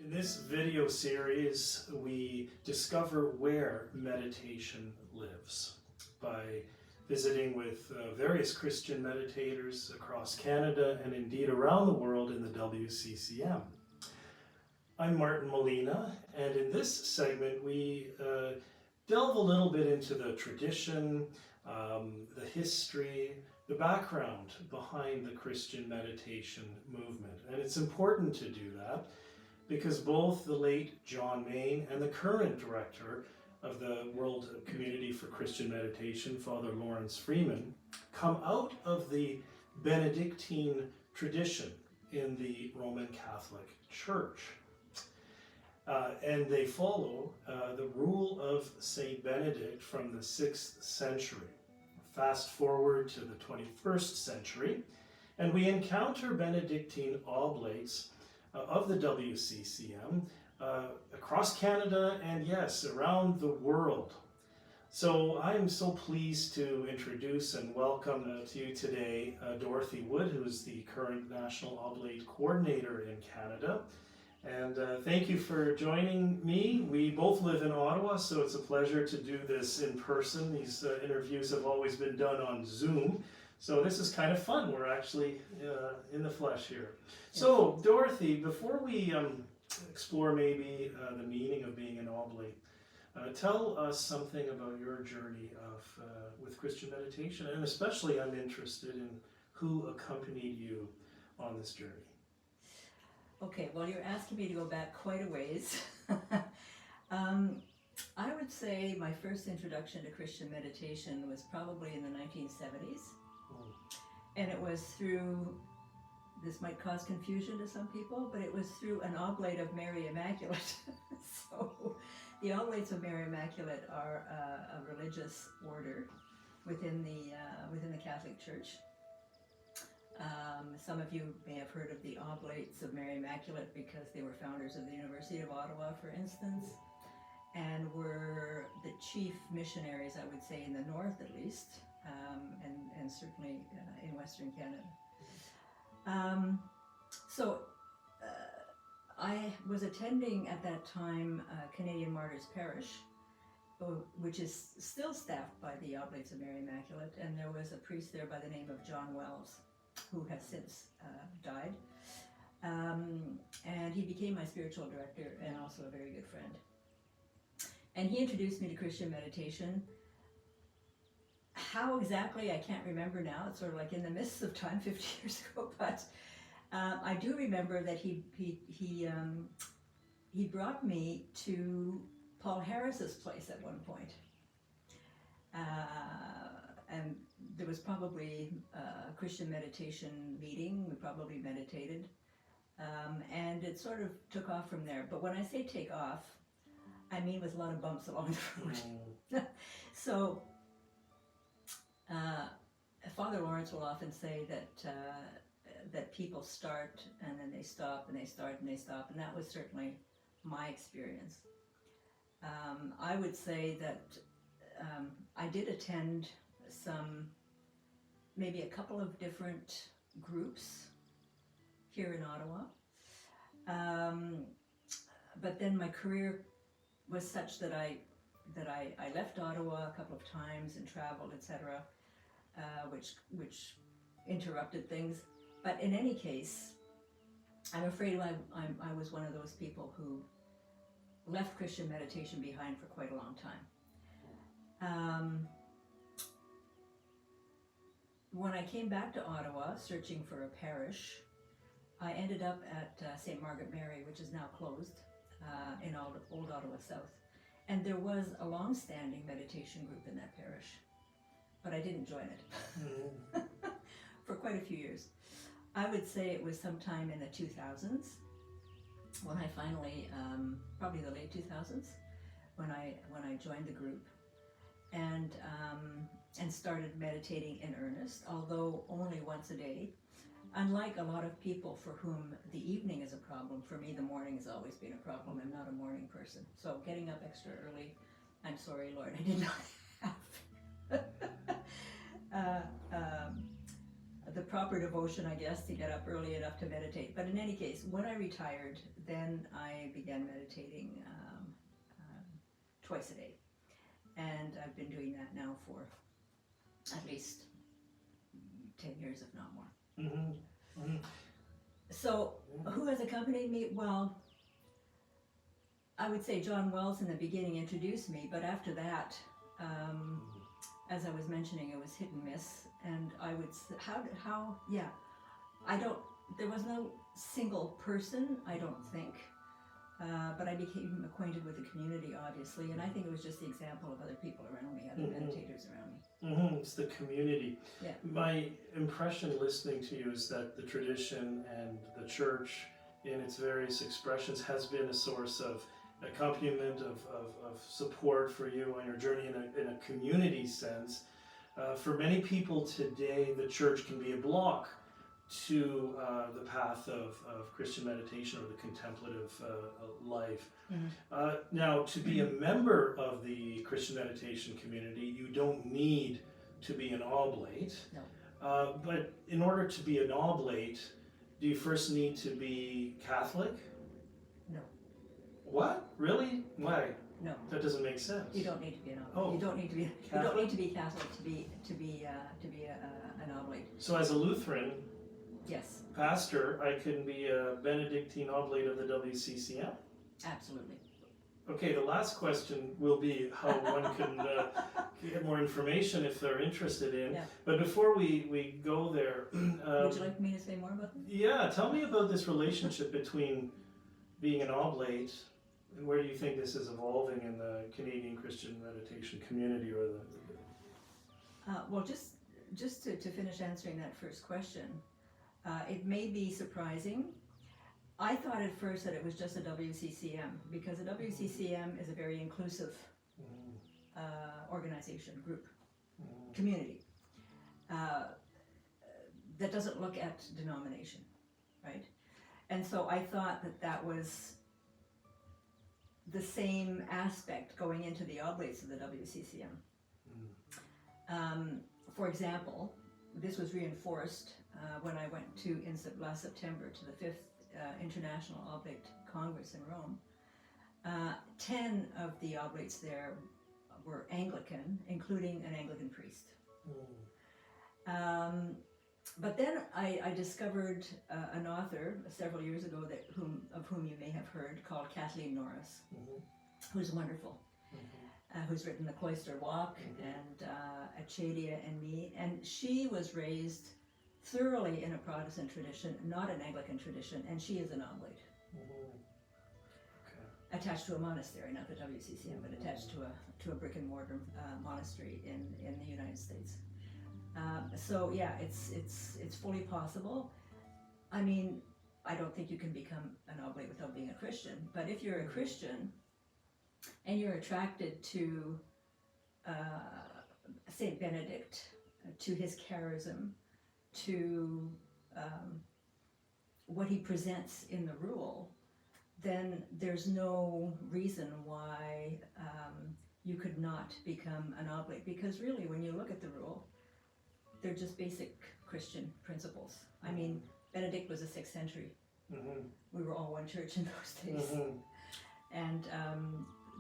In this video series, we discover where meditation lives by visiting with various Christian meditators across Canada and indeed around the world in the WCCM. I'm Martin Molina, and in this segment we delve a little bit into the tradition, the history, the background behind the Christian meditation movement. And it's important to do that because both the late John Main and the current director of the World Community for Christian Meditation, Father Lawrence Freeman, come out of the Benedictine tradition in the Roman Catholic Church. And they follow the rule of Saint Benedict from the 6th century. Fast forward to the 21st century, and we encounter Benedictine oblates of the WCCM across Canada and, yes, around the world. So I'm so pleased to introduce and welcome to you today Dorothy Wood, who is the current National Oblate Coordinator in Canada. And thank you for joining me. We both live in Ottawa, so it's a pleasure to do this in person. These interviews have always been done on Zoom, so this is kind of fun. We're actually in the flesh here. So, Dorothy, before we explore maybe the meaning of being an oblate, tell us something about your journey with Christian meditation, and especially I'm interested in who accompanied you on this journey. Okay, well, you're asking me to go back quite a ways. I would say my first introduction to Christian meditation was probably in the 1970s. And it was through, this might cause confusion to some people, but it was through an oblate of Mary Immaculate. So the Oblates of Mary Immaculate are a religious order within the Catholic Church. Some of you may have heard of the Oblates of Mary Immaculate because they were founders of the University of Ottawa, for instance, and were the chief missionaries, I would say, in the north at least, and certainly in Western Canada. I was attending at that time Canadian Martyrs Parish, which is still staffed by the Oblates of Mary Immaculate, and there was a priest there by the name of John Wells, who has since died, and he became my spiritual director and also a very good friend. And he introduced me to Christian meditation. How exactly, I can't remember now. It's sort of like in the mists of time, 50 years ago, but I do remember that he brought me to Paul Harris's place at one point. And there was probably a Christian meditation meeting. We probably meditated. And it sort of took off from there. But when I say take off, I mean with a lot of bumps along the road. So Father Lawrence will often say that people start and then they stop and they start and they stop. And that was certainly my experience. I would say that I did attend maybe a couple of different groups here in Ottawa. But then my career was such that I left Ottawa a couple of times and traveled, etc., which interrupted things. But in any case, I'm afraid I was one of those people who left Christian meditation behind for quite a long time. When I came back to Ottawa, searching for a parish, I ended up at St. Margaret Mary, which is now closed, in Old Ottawa South. And there was a long-standing meditation group in that parish, but I didn't join it for quite a few years. I would say it was sometime in the 2000s when I finally, probably the late 2000s, when I joined the group. And started meditating in earnest, although only once a day. Unlike a lot of people for whom the evening is a problem, for me the morning has always been a problem. I'm not a morning person. So getting up extra early, I'm sorry, Lord, I did not have the proper devotion, I guess, to get up early enough to meditate. But in any case, when I retired, then I began meditating twice a day. And I've been doing that now for at least 10 years, if not more. Mm-hmm. Mm-hmm. So, who has accompanied me? Well, I would say John Wells in the beginning introduced me, but after that, as I was mentioning, it was hit and miss. And I would, there was no single person, I don't think. But I became acquainted with the community, obviously, and I think it was just the example of other people around me, other meditators around me. Mm-hmm. It's the community. Yeah. My impression listening to you is that the tradition and the church in its various expressions has been a source of accompaniment, of support for you on your journey in a community sense. For many people today, the church can be a block to the path of Christian meditation or the contemplative life. Mm-hmm. Now, to be a member of the Christian meditation community, you don't need to be an oblate. No. But in order to be an oblate, do you first need to be Catholic? No. What? Really? Why? No. That doesn't make sense. You don't need to be an oblate. Oh. You don't need to be. Catholic? You don't need to be Catholic to be an oblate. So, as a Lutheran Yes, pastor, I can be a Benedictine oblate of the WCCM? absolutely. Okay, the last question will be how one can get more information if they're interested in. Yeah. But before we go there, Would you like me to say more about that? yeah, tell me about this relationship between being an oblate and where do you think this is evolving in the Canadian Christian meditation community, or Well, just to finish answering that first question, it may be surprising. I thought at first that it was just a WCCM, because a WCCM is a very inclusive organization, group, community, that doesn't look at denomination, right? And so I thought that was the same aspect going into the oblates of the WCCM. For example, this was reinforced when I went last September to the 5th International Oblate Congress in Rome. 10 of the oblates there were Anglican, including an Anglican priest. But then I discovered an author several years ago of whom you may have heard, called Kathleen Norris, who's wonderful. Who's written The Cloister Walk and Achadia and Me, and she was raised thoroughly in a Protestant tradition, not an Anglican tradition, and she is an oblate. Attached to a monastery, not the WCCM, but attached to a brick and mortar monastery in the United States. So yeah, it's fully possible. I mean, I don't think you can become an oblate without being a Christian, but if you're a Christian and you're attracted to Saint Benedict, to his charism, to what he presents in the rule, then there's no reason why you could not become an oblate. Because really, when you look at the rule, they're just basic Christian principles. I mean, Benedict was the 6th century. We were all one church in those days. And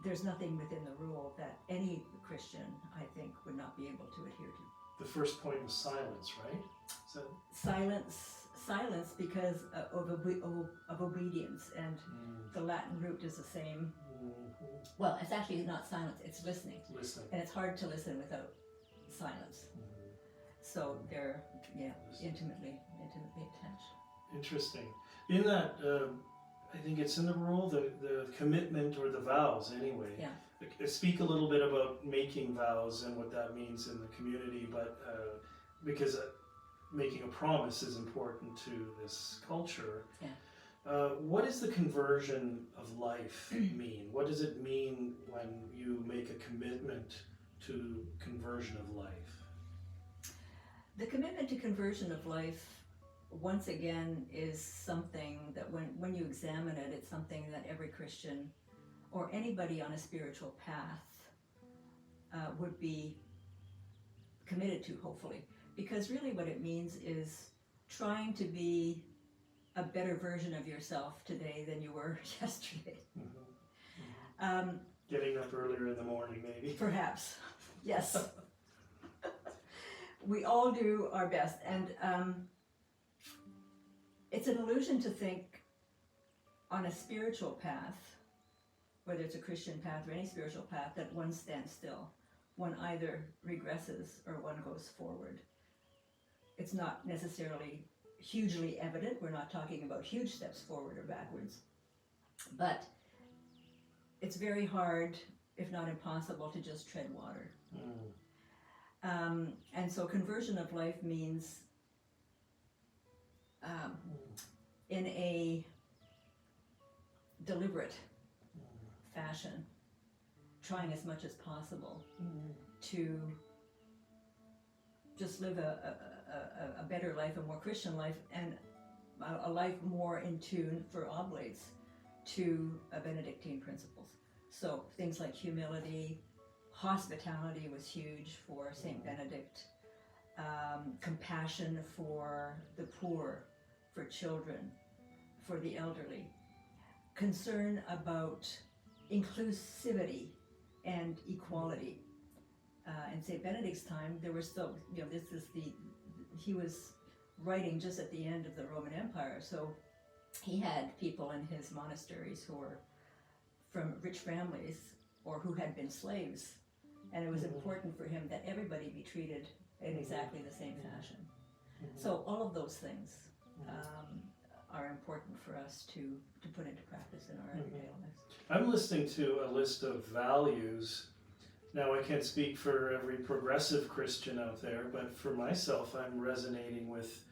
there's nothing within the rule that any Christian, I think, would not be able to adhere to. The first point was silence, right? So Silence because of obedience, and the Latin root is the same. Well, it's actually not silence, it's listening. And it's hard to listen without silence. So they're, intimately attached. Interesting. In that, I think it's in the rule, the commitment or the vows anyway. Yeah. Speak a little bit about making vows and what that means in the community, but because making a promise is important to this culture. Yeah. What does the conversion of life mean? What does it mean when you make a commitment to conversion of life? The commitment to conversion of life, once again, is something that when you examine it, it's something that every Christian or anybody on a spiritual path would be committed to, hopefully. because really what it means is trying to be a better version of yourself today than you were yesterday. Getting up earlier in the morning, maybe. Perhaps, yes. We all do our best, and it's an illusion to think on a spiritual path, whether it's a Christian path or any spiritual path, that one stands still. One either regresses or one goes forward. It's not necessarily hugely evident. We're not talking about huge steps forward or backwards. But it's very hard, if not impossible, to just tread water. And so conversion of life means in a deliberate fashion, trying as much as possible to just live a better life, a more Christian life, and a life more in tune for oblates to Benedictine principles. So things like humility, hospitality was huge for Saint Benedict, compassion for the poor, for children, for the elderly, concern about inclusivity and equality. In St. Benedict's time, there were still, he was writing just at the end of the Roman Empire, so he had people in his monasteries who were from rich families or who had been slaves, and it was important for him that everybody be treated in exactly the same fashion. So all of those things are important for us to put into practice in our everyday lives. I'm listening to a list of values. Now, I can't speak for every progressive Christian out there, but for myself, I'm resonating with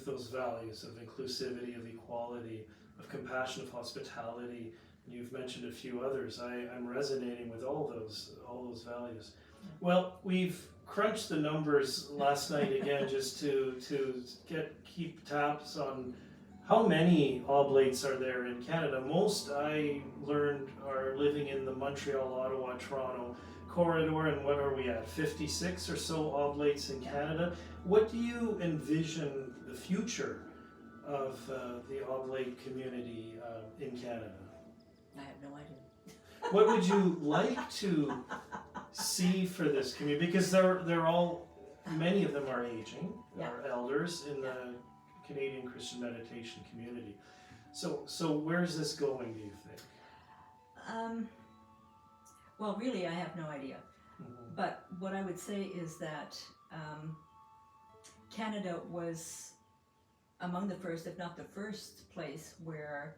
those values of inclusivity, of equality, of compassion, of hospitality. You've mentioned a few others. I'm resonating with all those values. Well, we've crunched the numbers last night again just to keep tabs on how many oblates are there in Canada. Most, I learned, are living in the Montreal, Ottawa, Toronto corridor, and what are we at, 56 or so oblates in Canada? What do you envision the future of the oblate community in Canada? I have no idea. What would you like to see for this community? Because they're all, many of them are aging, are elders in the Canadian Christian meditation community. So where's this going, do you think? Well, really, I have no idea. But what I would say is that Canada was among the first, if not the first place where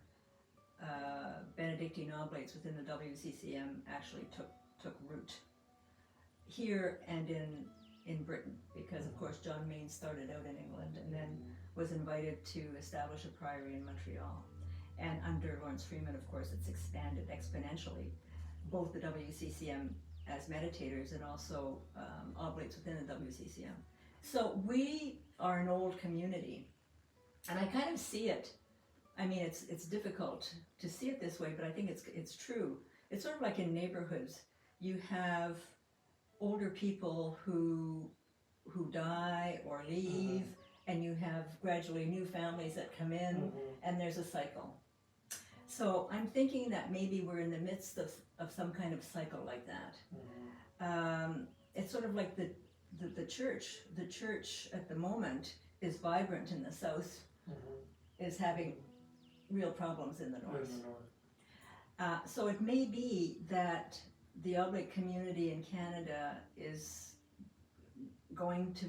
Benedictine oblates within the WCCM actually took root. Here and in Britain, because of course John Mayne started out in England and then was invited to establish a priory in Montreal. And under Lawrence Freeman, of course, it's expanded exponentially, both the WCCM as meditators and also oblates within the WCCM. So we are an old community, and I kind of see it. I mean, it's difficult to see it this way, but I think it's true. It's sort of like in neighborhoods. You have older people who die or leave, and you have gradually new families that come in, and there's a cycle. So I'm thinking that maybe we're in the midst of some kind of cycle like that. It's sort of like the church. The church at the moment is vibrant in the south, is having real problems in the north. So it may be that the oblate community in Canada is going to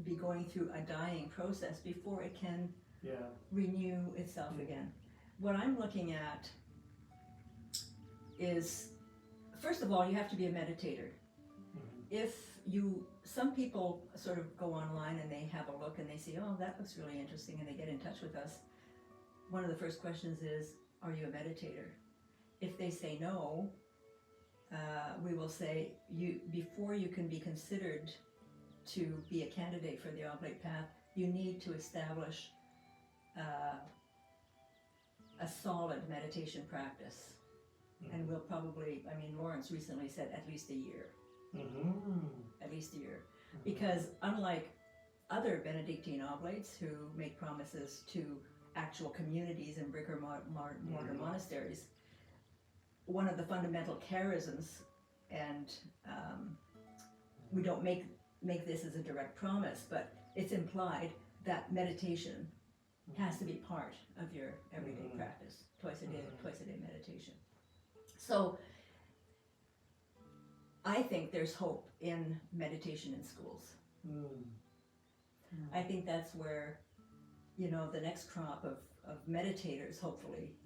be going through a dying process before it can renew itself again. What I'm looking at is, first of all, you have to be a meditator. Some people sort of go online and they have a look and they say, oh, that looks really interesting, and they get in touch with us. One of the first questions is, are you a meditator? If they say no, we will say, before you can be considered to be a candidate for the Oblate Path, you need to establish a solid meditation practice. And we'll probably, Lawrence recently said at least a year. At least a year. Because unlike other Benedictine Oblates who make promises to actual communities and brick or mortar monasteries. One of the fundamental charisms, and we don't make this as a direct promise, but it's implied that meditation has to be part of your everyday practice, twice a day meditation. So I think there's hope in meditation in schools. I think that's where, you know, the next crop of meditators, hopefully,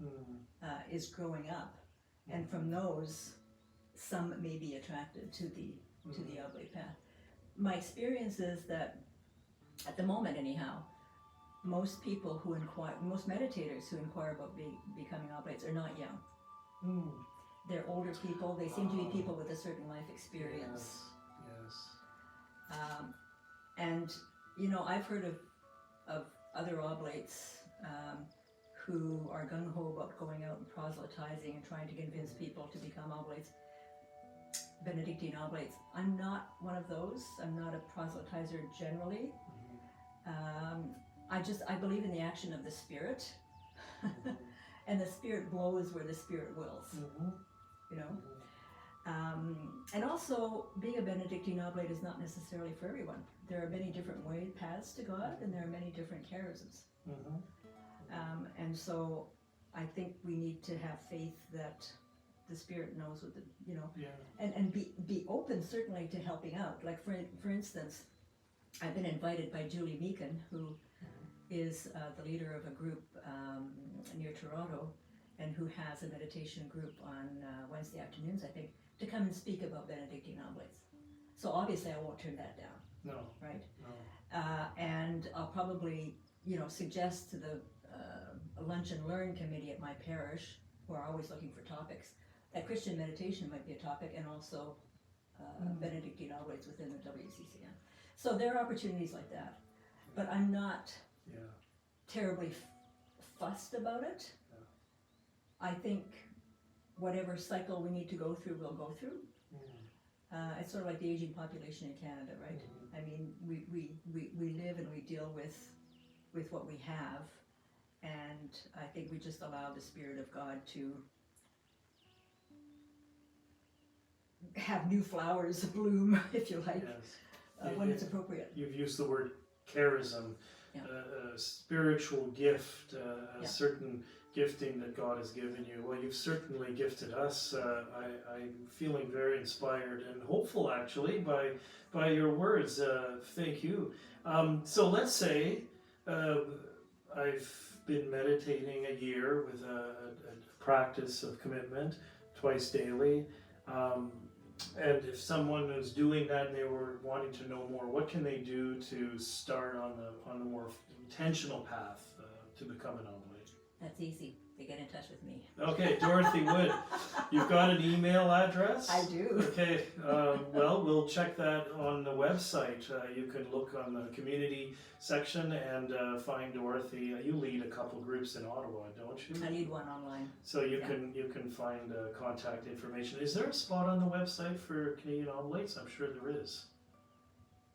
is growing up. And from those, some may be attracted to the Oblate Path. My experience is that, at the moment anyhow, most people who inquire, most meditators who inquire about becoming Oblates are not young. They're older people. They seem to be people with a certain life experience. Yes. And, you know, I've heard of other Oblates who are gung-ho about going out and proselytizing and trying to convince people to become Oblates, Benedictine Oblates. I'm not one of those. I'm not a proselytizer generally. I believe in the action of the Spirit. And the Spirit blows where the Spirit wills, you know. And also, being a Benedictine Oblate is not necessarily for everyone. There are many different paths to God, and there are many different charisms. And so, I think we need to have faith that the Spirit knows what you know, and be open certainly to helping out. Like for instance, I've been invited by Julie Meakin, who is the leader of a group near Toronto, and who has a meditation group on Wednesday afternoons, I think, to come and speak about Benedictine Oblates. So obviously I won't turn that down. No. Right? No. And I'll probably, you know, suggest to the Lunch and Learn committee at my parish, who are always looking for topics, that Christian meditation might be a topic, and also Benedictine Oblates within the WCCM. So there are opportunities like that. But I'm not terribly fussed about it. I think whatever cycle we need to go through, we'll go through. It's sort of like the aging population in Canada, right? I mean, we live and we deal with what we have, and I think we just allow the Spirit of God to have new flowers bloom, if you like, when it's appropriate. You've used the word charism, a spiritual gift, a certain gifting that God has given you. Well, you've certainly gifted us. I'm feeling very inspired and hopeful, actually, by your words. Thank you. So let's say I've been meditating a year with a practice of commitment twice daily. And if someone is doing that and they were wanting to know more, what can they do to start on the more intentional path to become an Oblate? That's easy. They get in touch with me. Okay, Dorothy Wood, you've got an email address? I do. Okay, well, we'll check that on the website. You can look on the community section and find Dorothy. You lead a couple groups in Ottawa, don't you? I lead one online. So you can find contact information. Is there a spot on the website for Canadian Oblates? I'm sure there is.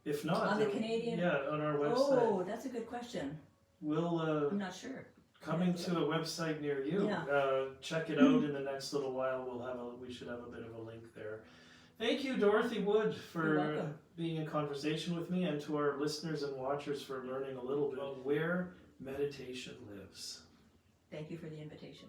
If not, on the Canadian, on our website. Oh, that's a good question. We'll I'm not sure. Coming to a website near you. Check it out in the next little while. We should have a bit of a link there. Thank you, Dorothy Wood, for being in conversation with me, and to our listeners and watchers for learning a little bit about where meditation lives. Thank you for the invitation.